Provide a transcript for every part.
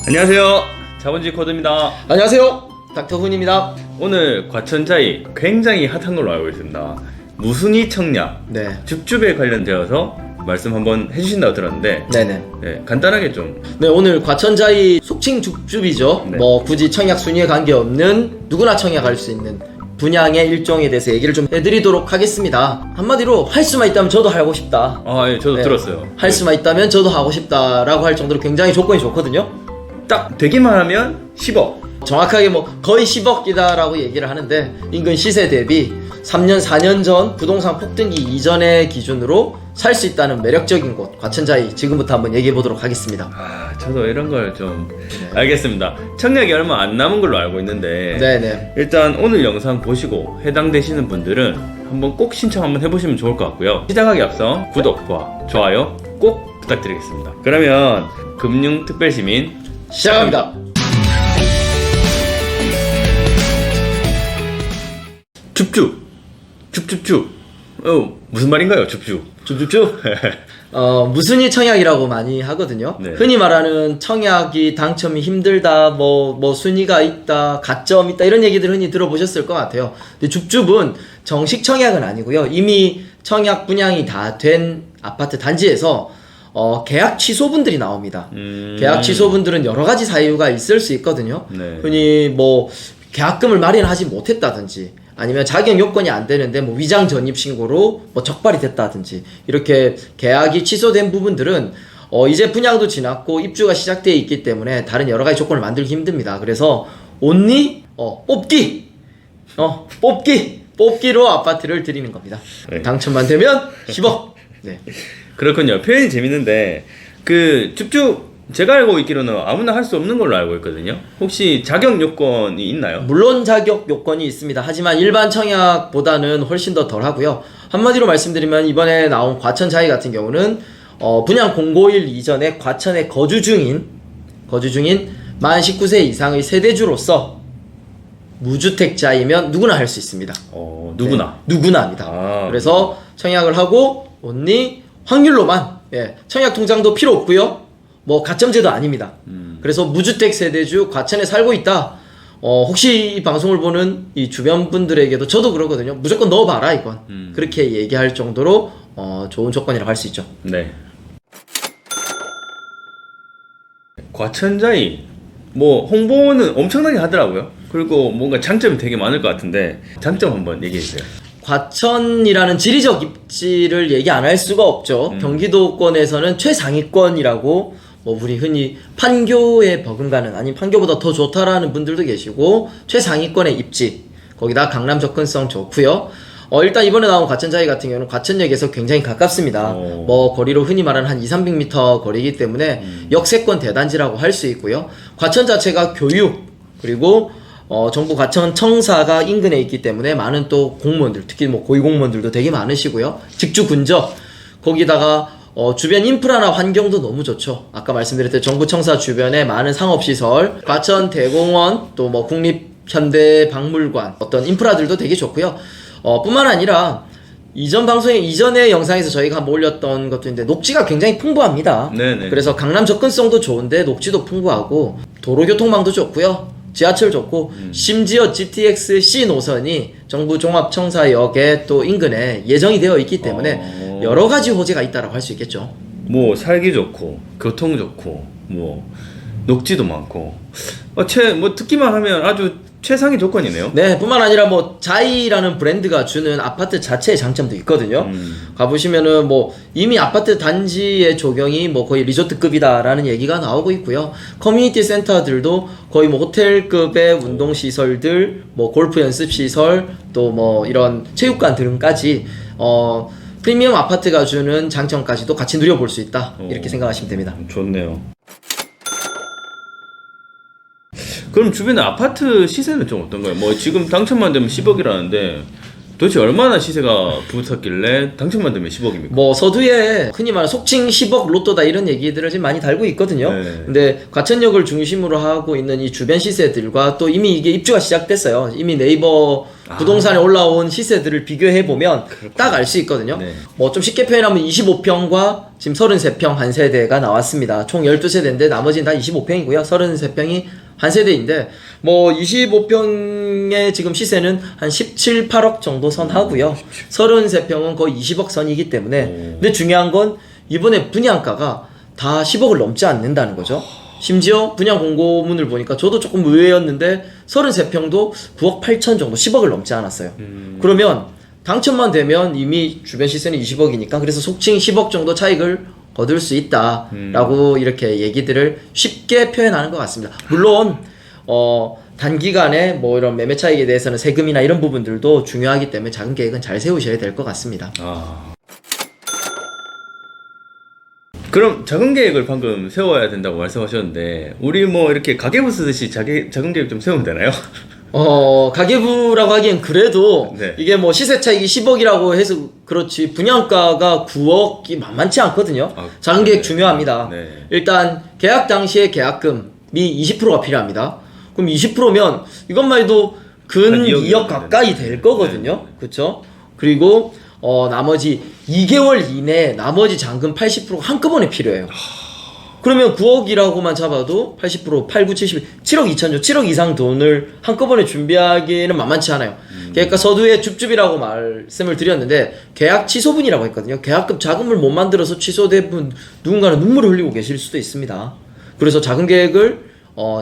안녕하세요, 자본주의 코드입니다. 안녕하세요, 닥터훈입니다. 오늘 과천자이 굉장히 핫한 걸로 알고 있습니다. 무순위 청약, 네. 줍줍에 관련되어서 말씀 한번 해주신다고 들었는데, 네네. 네, 간단하게 좀. 네, 오늘 과천자이 속칭 줍줍이죠. 네. 뭐 굳이 청약 순위에 관계없는 누구나 청약할 수 있는 분양의 일종에 대해서 얘기를 좀 해드리도록 하겠습니다. 한마디로 할 수만 있다면 저도 하고 싶다. 아, 예, 저도 네. 들었어요. 할 수만 있다면 저도 하고 싶다라고 할 정도로 굉장히 조건이 좋거든요. 딱 되기만 하면 10억. 정확하게 뭐 거의 10억이다라고 얘기를 하는데, 인근 시세 대비 3년 4년 전 부동산 폭등기 이전의 기준으로 살 수 있다는 매력적인 곳 과천자이, 지금부터 한번 얘기해 보도록 하겠습니다. 아, 저도 이런 걸 좀 알겠습니다. 청약이 얼마 안 남은 걸로 알고 있는데, 네네. 일단 오늘 영상 보시고 해당되시는 분들은 한번 꼭 신청 한번 해보시면 좋을 것 같고요. 시작하기 앞서 구독과 좋아요 꼭 부탁드리겠습니다. 그러면 금융특별시민 시작합니다. 줍줍. 무슨 말인가요, 줍줍? 줍줍줍. 무순위 청약이라고 많이 하거든요. 네. 흔히 말하는 청약이 당첨이 힘들다, 뭐 순위가 있다, 가점 있다, 이런 얘기들 흔히 들어보셨을 것 같아요. 근데 줍줍은 정식 청약은 아니고요. 이미 청약 분양이 다 된 아파트 단지에서 계약 취소분들이 나옵니다. 계약 취소분들은 여러 가지 사유가 있을 수 있거든요. 네. 흔히 뭐 계약금을 마련하지 못했다든지, 아니면 자격 요건이 안 되는데 뭐 위장 전입 신고로 뭐 적발이 됐다든지, 이렇게 계약이 취소된 부분들은 이제 분양도 지났고 입주가 시작되어 있기 때문에 다른 여러 가지 조건을 만들기 힘듭니다. 그래서 온리 뽑기로 아파트를 드리는 겁니다. 네. 당첨만 되면 10억. 네. 그렇군요. 표현이 재밌는데, 그 줍줍 제가 알고 있기로는 아무나 할 수 없는 걸로 알고 있거든요. 혹시 자격 요건이 있나요? 물론 자격 요건이 있습니다. 하지만 일반 청약보다는 훨씬 더 덜하고요. 한마디로 말씀드리면 이번에 나온 과천자이 같은 경우는 분양 공고일 이전에 과천에 거주 중인 만 19세 이상의 세대주로서 무주택자이면 누구나 할 수 있습니다. 누구나. 네, 누구나 합니다. 아, 그래서 청약을 하고 온리 확률로만, 청약 통장도 필요 없고요. 뭐 가점제도 아닙니다. 그래서 무주택 세대주 과천에 살고 있다. 혹시 이 방송을 보는 이 주변 분들에게도, 저도 그러거든요. 무조건 넣어봐라 이건. 그렇게 얘기할 정도로 좋은 조건이라고 할 수 있죠. 네. 과천자이 뭐 홍보는 엄청나게 하더라고요. 그리고 뭔가 장점이 되게 많을 것 같은데, 장점 한번 얘기해 주세요. 과천이라는 지리적 입지를 얘기 안 할 수가 없죠. 경기도권에서는 최상위권이라고, 뭐 우리 흔히 판교에 버금가는, 아니면 판교보다 더 좋다라는 분들도 계시고, 최상위권의 입지, 거기다 강남 접근성 좋고요. 일단 이번에 나온 과천자이 같은 경우는 과천역에서 굉장히 가깝습니다. 뭐 거리로 흔히 말하는 한 200~300m 거리이기 때문에 역세권 대단지라고 할 수 있고요. 과천 자체가 교육, 그리고 정부 과천청사가 인근에 있기 때문에 많은 또 공무원들, 특히 뭐 고위공무원들도 되게 많으시고요. 직주 근접, 거기다가 주변 인프라나 환경도 너무 좋죠. 아까 말씀드렸듯이 정부 청사 주변에 많은 상업시설, 과천 대공원, 또 뭐 국립현대박물관, 어떤 인프라들도 되게 좋고요. 뿐만 아니라 이전의 영상에서 저희가 한번 올렸던 것도 있는데, 녹지가 굉장히 풍부합니다. 네네. 그래서 강남 접근성도 좋은데 녹지도 풍부하고, 도로교통망도 좋고요. 지하철 좋고, 심지어 GTX-C 노선이 정부 종합청사역에 또 인근에 예정이 되어 있기 때문에 여러 가지 호재가 있다라고 할 수 있겠죠. 뭐 살기 좋고 교통 좋고 뭐 녹지도 많고, 뭐 듣기만 하면 아주 최상의 조건이네요. 네, 뿐만 아니라 뭐 자이라는 브랜드가 주는 아파트 자체의 장점도 있거든요. 가보시면은 뭐 이미 아파트 단지의 조경이 뭐 거의 리조트급이다라는 얘기가 나오고 있고요. 커뮤니티 센터들도 거의 뭐 호텔급의 운동시설들, 뭐 골프 연습시설, 또 뭐 이런 체육관 등까지 프리미엄 아파트가 주는 장점까지도 같이 누려볼 수 있다, 이렇게 생각하시면 됩니다. 좋네요. 그럼 주변에 아파트 시세는 좀 어떤가요? 뭐 지금 당첨만 되면 10억이라는데 도대체 얼마나 시세가 붙었길래 당첨만 되면 10억입니까? 뭐 서두에 흔히 말하는 속칭 10억 로또다 이런 얘기들을 지금 많이 달고 있거든요. 네. 근데 과천역을 중심으로 하고 있는 이 주변 시세들과 또 이미 이게 입주가 시작됐어요. 이미 네이버 부동산에 올라온 시세들을 비교해 보면 딱 알 수 있거든요. 네. 뭐 좀 쉽게 표현하면 25평과 지금 33평 한 세대가 나왔습니다. 총 12세대인데 나머지는 다 25평이고요. 33평이 한 세대인데 뭐 25평의 지금 시세는 한 17, 8억 정도 선하고요. 33평은 거의 20억 선이기 때문에 근데 중요한 건 이번에 분양가가 다 10억을 넘지 않는다는 거죠. 심지어 분양 공고문을 보니까 저도 조금 의외였는데 33평도 9억 8천 정도 10억을 넘지 않았어요. 그러면 당첨만 되면 이미 주변 시세는 20억이니까 그래서 속칭 10억 정도 차익을 거둘 수 있다라고 이렇게 얘기들을 쉽게 표현하는 것 같습니다. 물론 단기간에 뭐 이런 매매 차익에 대해서는 세금이나 이런 부분들도 중요하기 때문에 자금 계획은 잘 세우셔야 될 것 같습니다. 그럼 자금 계획을 방금 세워야 된다고 말씀하셨는데 우리 뭐 이렇게 가계부 쓰듯이 자금 계획 좀 세우면 되나요? 가계부라고 하기엔 그래도 네. 이게 뭐 시세 차익이 10억이라고 해서 그렇지 분양가가 9억이 만만치 않거든요. 자금 계획 중요합니다. 네. 일단 계약 당시에 계약금이 20%가 필요합니다. 그럼 20%면 이것만 해도 근 한 2억 2억 가까이 될 거거든요. 그렇죠? 그리고 나머지 2개월 이내에 나머지 잔금 80%가 한꺼번에 필요해요. 그러면 9억이라고만 잡아도 80% 8, 9, 70, 7억 2천조, 7억 이상 돈을 한꺼번에 준비하기에는 만만치 않아요. 그러니까 서두에 줍줍이라고 말씀을 드렸는데 계약 취소분이라고 했거든요. 계약금 자금을 못 만들어서 취소된 분 누군가는 눈물을 흘리고 계실 수도 있습니다. 그래서 자금 계획을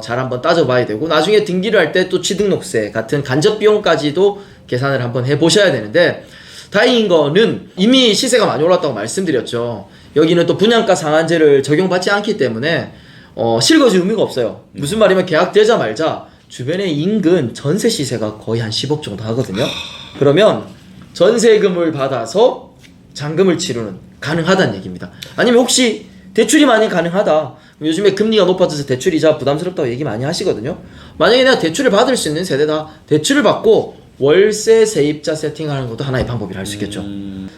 잘 한번 따져봐야 되고 나중에 등기를 할 때 또 취등록세 같은 간접 비용까지도 계산을 한번 해보셔야 되는데 다행인 거는 이미 시세가 많이 올랐다고 말씀드렸죠. 여기는 또 분양가 상한제를 적용받지 않기 때문에 실거주 의미가 없어요. 무슨 말이면 계약되자 말자 주변의 인근 전세 시세가 거의 한 10억 정도 하거든요. 그러면 전세금을 받아서 잔금을 치르는 가능하다는 얘기입니다. 아니면 혹시 대출이 많이 가능하다. 요즘에 금리가 높아져서 대출이자 부담스럽다고 얘기 많이 하시거든요. 만약에 내가 대출을 받을 수 있는 세대다. 대출을 받고 월세 세입자 세팅하는 것도 하나의 방법이라 할 수 있겠죠.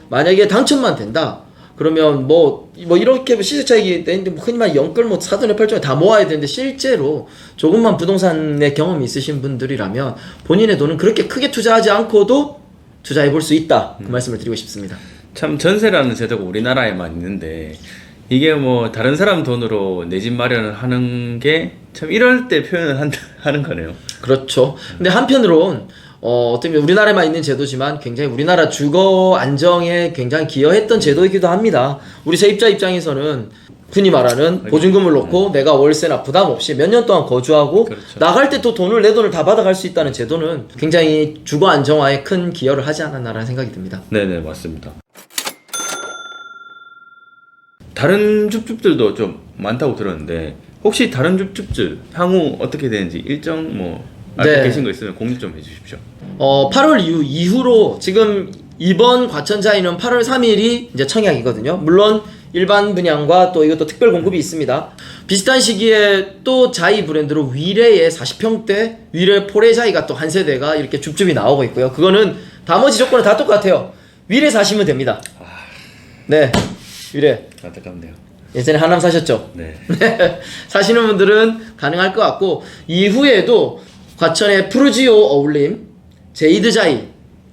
만약에 당첨만 된다. 그러면 뭐 이렇게 시세 차익이 되는데 뭐 흔히 말 영끌 뭐 사돈의 팔종에 다 모아야 되는데 실제로 조금만 부동산의 경험이 있으신 분들이라면 본인의 돈은 그렇게 크게 투자하지 않고도 투자해 볼 수 있다. 그 말씀을 드리고 싶습니다. 참 전세라는 제도가 우리나라에만 있는데 이게 뭐 다른 사람 돈으로 내 집 마련을 하는 게 참 이럴 때 표현을 하는 거네요. 그렇죠. 근데 한편으론 어떻게 보면 우리나라에만 있는 제도지만 굉장히 우리나라 주거 안정에 굉장히 기여했던 제도이기도 합니다. 우리 세입자 입장에서는 흔히 말하는 보증금을 놓고 내가 월세나 부담 없이 몇 년 동안 거주하고 그렇죠. 나갈 때 또 내 돈을 다 받아갈 수 있다는 제도는 굉장히 주거 안정화에 큰 기여를 하지 않았나라는 생각이 듭니다. 네네 맞습니다. 다른 줍줍들도 좀 많다고 들었는데 혹시 다른 줍줍들 향후 어떻게 되는지 일정 뭐 알고 네. 계신 거 있으면 공유 좀 해주십시오. 8월 이후로 지금 이번 과천자이는 8월 3일이 이제 청약이거든요. 물론 일반 분양과 또 이것도 특별 공급이 있습니다. 비슷한 시기에 또 자이 브랜드로 위례의 40평대 위례 포레자이가 또 한 세대가 이렇게 줍줍이 나오고 있고요. 그거는 나머지 조건은 다 똑같아요. 위례 사시면 됩니다. 네, 위례. 안타깝네요. 예전에 하남 사셨죠? 네. 사시는 분들은 가능할 것 같고 이후에도 과천의 푸르지오 어울림, 제이드자이,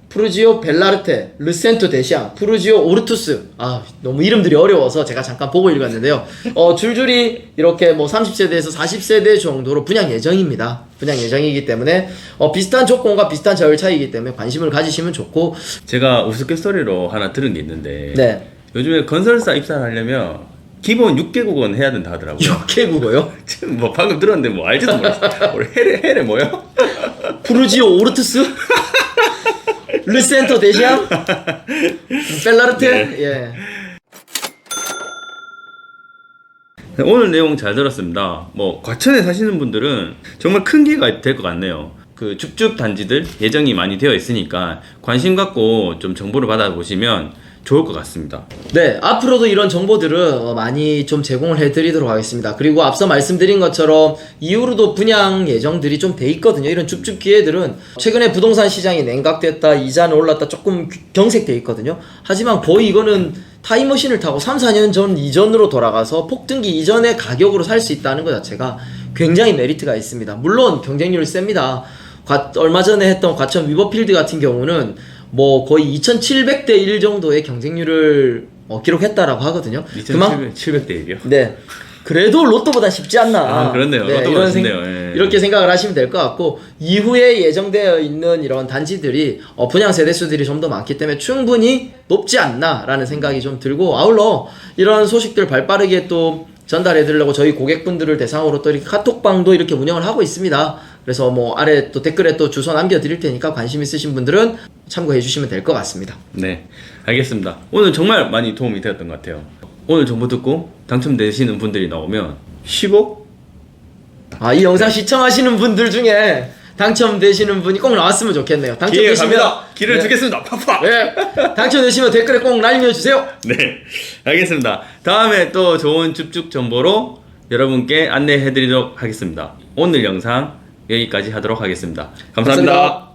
푸르지오 벨라르테, 르센토 데시앙, 푸르지오 오르투스. 너무 이름들이 어려워서 제가 잠깐 보고 읽었는데요. 줄줄이 이렇게 뭐 30세대에서 40세대 정도로 분양 예정입니다. 분양 예정이기 때문에 비슷한 조건과 비슷한 절차이기 때문에 관심을 가지시면 좋고 제가 우스갯소리로 하나 들은 게 있는데 네. 요즘에 건설사 입사하려면 기본 6개국어는 해야 된다 하더라고요. 6개국어요? 지금 뭐 방금 들었는데 뭐 알지도 모르겠어요. 우리 헤레 뭐요? 푸르지오 오르투스? 르센토 데시앙? 벨라르테? 네. 예. 오늘 내용 잘 들었습니다. 뭐 과천에 사시는 분들은 정말 큰 기회가 될 것 같네요. 그 줍줍 단지들 예정이 많이 되어 있으니까 관심 갖고 좀 정보를 받아보시면 좋을 것 같습니다. 네, 앞으로도 이런 정보들은 많이 좀 제공을 해드리도록 하겠습니다. 그리고 앞서 말씀드린 것처럼 이후로도 분양 예정들이 좀 돼 있거든요. 이런 줍줍 기회들은 최근에 부동산 시장이 냉각됐다, 이자는 올랐다 조금 경색돼 있거든요. 하지만 거의 이거는 타임머신을 타고 3, 4년 전 이전으로 돌아가서 폭등기 이전의 가격으로 살 수 있다는 것 자체가 굉장히 메리트가 있습니다. 물론 경쟁률이 셉니다. 얼마 전에 했던 과천 위버필드 같은 경우는 뭐 거의 2700대 1 정도의 경쟁률을 기록했다라고 하거든요. 2700대 1이요? 네. 그래도 로또보다 쉽지 않나. 아, 그렇네요. 로또보다 쉽네요. 예. 이렇게 생각을 하시면 될 것 같고, 이후에 예정되어 있는 이런 단지들이 분양 세대수들이 좀 더 많기 때문에 충분히 높지 않나라는 생각이 좀 들고, 아울러 이런 소식들 발빠르게 또 전달해 드리려고 저희 고객분들을 대상으로 또 이렇게 카톡방도 이렇게 운영을 하고 있습니다. 그래서 뭐 아래 또 댓글에 또 주소 남겨 드릴 테니까 관심 있으신 분들은 참고해 주시면 될 것 같습니다. 네, 알겠습니다. 오늘 정말 많이 도움이 되었던 것 같아요. 오늘 정보 듣고 당첨되시는 분들이 나오면 10억? 아, 이 영상 시청하시는 분들 중에 당첨되시는 분이 꼭 나왔으면 좋겠네요. 기회 갑니다. 기를 네. 주겠습니다. 팍팍. 네. 당첨되시면 댓글에 꼭 날려주세요. 네, 알겠습니다. 다음에 또 좋은 줍줍 정보로 여러분께 안내해드리도록 하겠습니다. 오늘 영상 여기까지 하도록 하겠습니다. 감사합니다.